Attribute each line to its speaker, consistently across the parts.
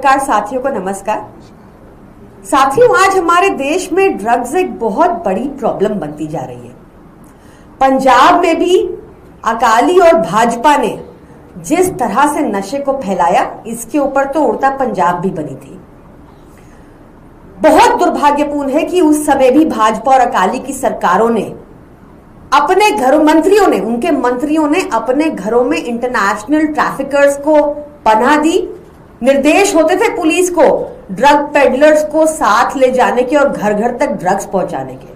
Speaker 1: पत्रकार साथियों को नमस्कार। साथियों, आज हमारे देश में ड्रग्स एक बहुत बड़ी प्रॉब्लम बनती जा रही है। पंजाब में भी अकाली और भाजपा ने जिस तरह से नशे को फैलाया, इसके ऊपर तो उड़ता पंजाब भी बनी थी। बहुत दुर्भाग्यपूर्ण है कि उस समय भी भाजपा और अकाली की सरकारों ने अपने घरों उनके मंत्रियों ने अपने घरों में इंटरनेशनल ट्रैफिकर्स को पनाह दी। निर्देश होते थे पुलिस को ड्रग पेडलर्स को साथ ले जाने के और घर घर तक ड्रग्स पहुंचाने के।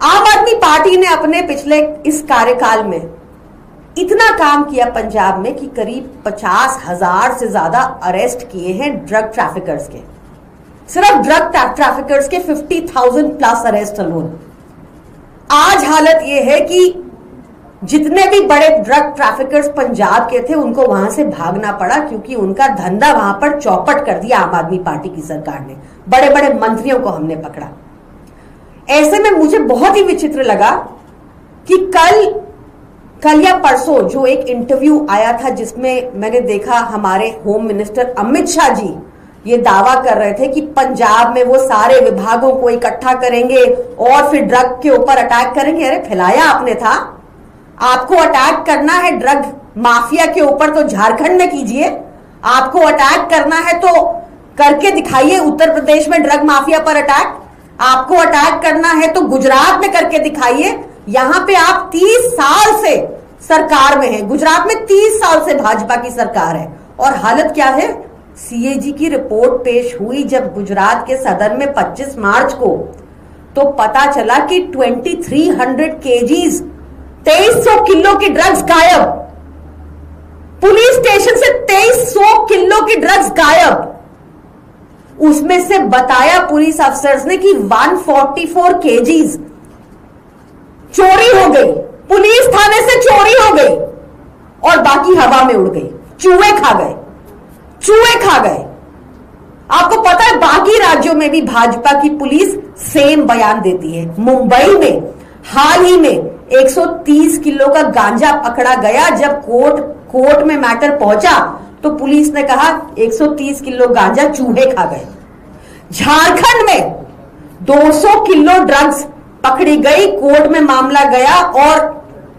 Speaker 1: आम आदमी पार्टी ने अपने पिछले इस कार्यकाल में इतना काम किया पंजाब में कि करीब 50,000 से ज्यादा अरेस्ट किए हैं ड्रग ट्रैफिकर्स के। सिर्फ ड्रग ट्रैफिकर्स के 50,000 प्लस अरेस्ट अलोन। आज हालत यह है कि जितने भी बड़े ड्रग ट्रैफिकर्स पंजाब के थे उनको वहां से भागना पड़ा, क्योंकि उनका धंधा वहां पर चौपट कर दिया आम आदमी पार्टी की सरकार ने। बड़े बड़े मंत्रियों को हमने पकड़ा। ऐसे में मुझे बहुत ही विचित्र लगा कि कल या परसों जो एक इंटरव्यू आया था जिसमें मैंने देखा हमारे होम मिनिस्टर अमित शाह जी ये दावा कर रहे थे कि पंजाब में वो सारे विभागों को इकट्ठा करेंगे और फिर ड्रग के ऊपर अटैक करेंगे। अरे फैलाया आपने था। आपको अटैक करना है ड्रग माफिया के ऊपर तो झारखंड में कीजिए। आपको अटैक करना है तो करके दिखाइए उत्तर प्रदेश में ड्रग माफिया पर अटैक। आपको अटैक करना है तो गुजरात में करके दिखाइए। यहां पे आप 30 साल से सरकार में हैं। गुजरात में 30 साल से भाजपा की सरकार है और हालत क्या है। सीएजी की रिपोर्ट पेश हुई जब गुजरात के सदन में 25 मार्च को, तो पता चला कि 2300 केजीज 2300 किलो की ड्रग्स गायब। पुलिस स्टेशन से 2300 किलो की ड्रग्स गायब। उसमें से बताया पुलिस अफसर्स ने कि 144 केजीज चोरी हो गई, पुलिस थाने से चोरी हो गई और बाकी हवा में उड़ गई। चूहे खा गए। आपको पता है बाकी राज्यों में भी भाजपा की पुलिस सेम बयान देती है। मुंबई में हाल ही में 130 किलो का गांजा पकड़ा गया। जब कोर्ट में मैटर पहुंचा तो पुलिस ने कहा 130 किलो गांजा चूहे खा गए। झारखंड में 200 किलो ड्रग्स पकड़ी गई। कोर्ट में मामला गया और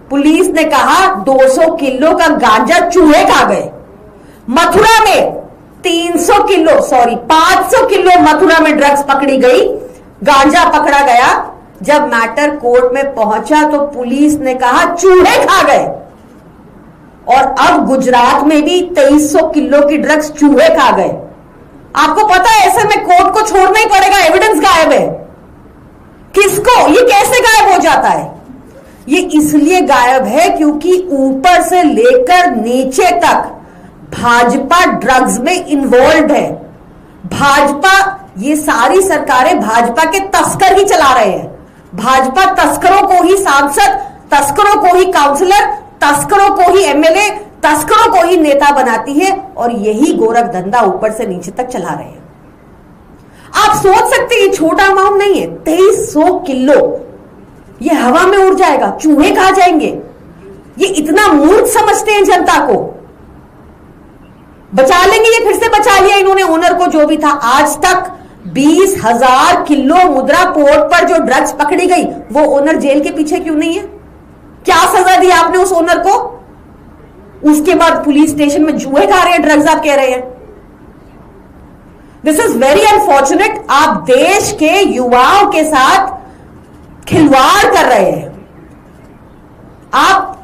Speaker 1: पुलिस ने कहा 200 किलो का गांजा चूहे खा गए। मथुरा में 500 किलो मथुरा में ड्रग्स पकड़ी गई, गांजा पकड़ा गया। जब मैटर कोर्ट में पहुंचा तो पुलिस ने कहा चूहे खा गए। और अब गुजरात में भी 2300 किलो की ड्रग्स चूहे खा गए। आपको पता है ऐसे में कोर्ट को छोड़ना ही पड़ेगा। एविडेंस गायब है। किसको, ये कैसे गायब हो जाता है? ये इसलिए गायब है क्योंकि ऊपर से लेकर नीचे तक भाजपा ड्रग्स में इन्वॉल्व है। भाजपा, ये सारी सरकारें भाजपा के तस्कर ही चला रहे हैं। भाजपा तस्करों को ही सांसद, तस्करों को ही काउंसलर, तस्करों को ही एमएलए, तस्करों को ही नेता बनाती है और यही गोरख धंधा ऊपर से नीचे तक चला रहे हैं। आप सोच सकते हैं ये छोटा अमाउंट नहीं है। 2300 किलो ये हवा में उड़ जाएगा, चूहे खा जाएंगे। ये इतना मूर्ख समझते हैं जनता को। बचा लेंगे, ये फिर से बचा लिया इन्होंने ओनर को जो भी था। आज तक 20,000 किलो मुद्रा पोर्ट पर जो ड्रग्स पकड़ी गई वो ओनर जेल के पीछे क्यों नहीं है? क्या सजा दी आपने उस ओनर को? उसके बाद पुलिस स्टेशन में जुए खा रहे हैं ड्रग्स, आप कह रहे हैं। This is very unfortunate. आप देश के युवाओं के साथ खिलवाड़ कर रहे हैं। आप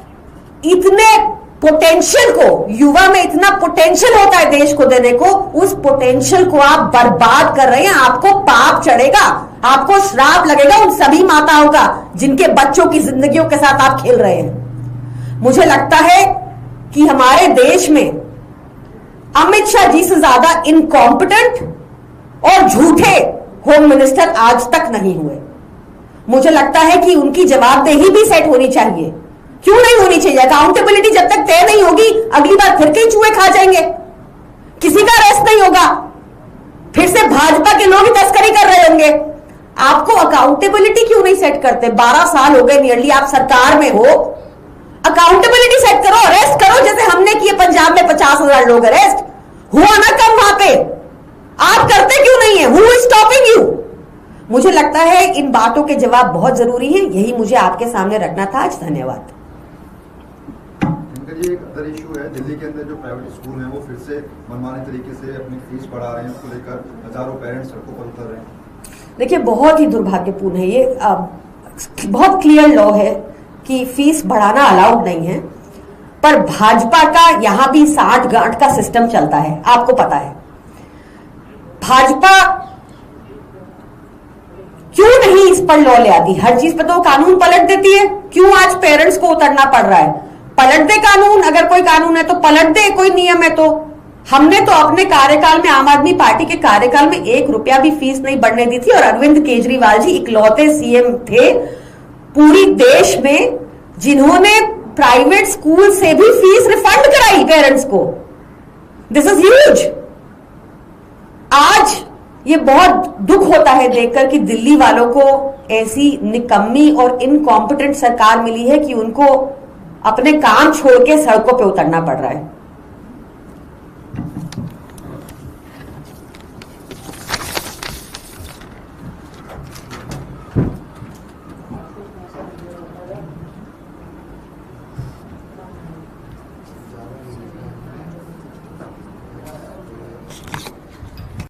Speaker 1: इतने पोटेंशियल को, युवा में इतना पोटेंशियल होता है देश को देने को, उस पोटेंशियल को आप बर्बाद कर रहे हैं। आपको पाप चढ़ेगा, आपको श्राप लगेगा उन सभी माताओं का जिनके बच्चों की जिंदगियों के साथ आप खेल रहे हैं। मुझे लगता है कि हमारे देश में अमित शाह जी से ज्यादा इनकॉम्पिटेंट और झूठे होम मिनिस्टर आज तक नहीं हुए। मुझे लगता है कि उनकी जवाबदेही भी सेट होनी चाहिए। क्यों नहीं होनी चाहिए? अकाउंटेबिलिटी जब तक तय नहीं होगी अगली बार फिर कई चूहे खा जाएंगे, किसी का अरेस्ट नहीं होगा, फिर से भाजपा के लोग ही तस्करी कर रहे होंगे। आपको अकाउंटेबिलिटी क्यों नहीं सेट करते? 12 साल हो गए नियरली आप सरकार में हो। अकाउंटेबिलिटी सेट करो, अरेस्ट करो, जैसे हमने किए पंजाब में 50,000 लोग अरेस्ट हुआ ना कम वहां पे। मुझे लगता है इन बातों के जवाब बहुत जरूरी हैं, यही मुझे आपके सामने रखना था आज। धन्यवाद।
Speaker 2: ये एक अदर इशू है, दिल्ली के अंदर जो प्राइवेट स्कूल हैं वो फिर से मनमाने तरीके से अपनी फीस बढ़ा रहे हैं, उसको लेकर हजारों पेरेंट्स सड़कों पर उतर रहे हैं। देखिए,
Speaker 1: बहुत ही दुर्भाग्यपूर्ण है ये। बहुत क्लियर लॉ है कि फीस बढ़ाना अलाउड नहीं है, पर भाजपा का यहां भी साठ गांठ का सिस्टम चलता है, आपको पता है। भाजपा क्यों नहीं इस पर लॉ ले आती? हर चीज पर तो कानून पलट देती है, क्यों आज पेरेंट्स को उतरना पड़ रहा है? पलट दे कानून, अगर कोई कानून है तो पलट दे, कोई नियम है तो। हमने तो अपने कार्यकाल में, आम आदमी पार्टी के कार्यकाल में 1 रुपया भी फीस नहीं बढ़ने दी थी, और अरविंद केजरीवाल जी इकलौते सीएम थे पूरी देश में जिन्होंने प्राइवेट स्कूल से भी फीस रिफंड कराई पेरेंट्स को। This is huge. आज ये बहुत दुख होता है देखकर कि दिल्ली वालों को ऐसी निकम्मी और इनकॉम्पिटेंट सरकार मिली है कि उनको अपने काम छोड़ के सड़कों पे उतरना पड़ रहा है।